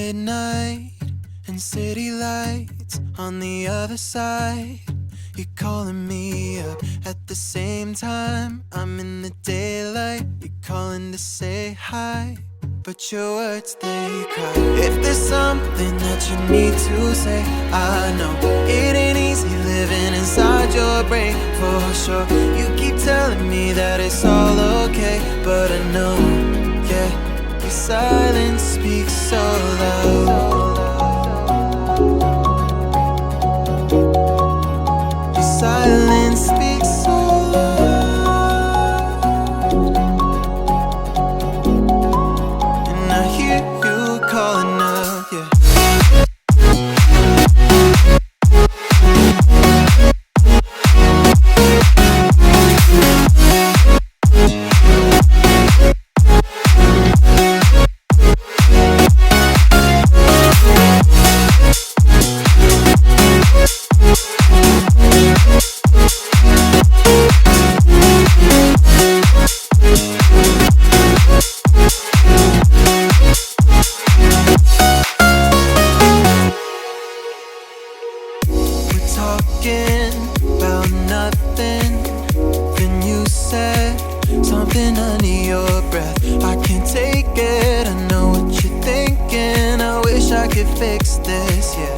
midnight and city lights on the other side. You're calling me up at the same time. I'm in the daylight. You're calling to say hi, but your words, they cry. If there's something that you need to say, I know it ain't easy living inside your brain, for sure. You keep telling me that it's all okay, but I know, yeah, your silence speaks so loud. Your silence speaks so loud, and I hear you calling up, yeah. Talking about nothing, then you said something under your breath. I can't take it, I know what you're thinking. I wish I could fix this, yeah.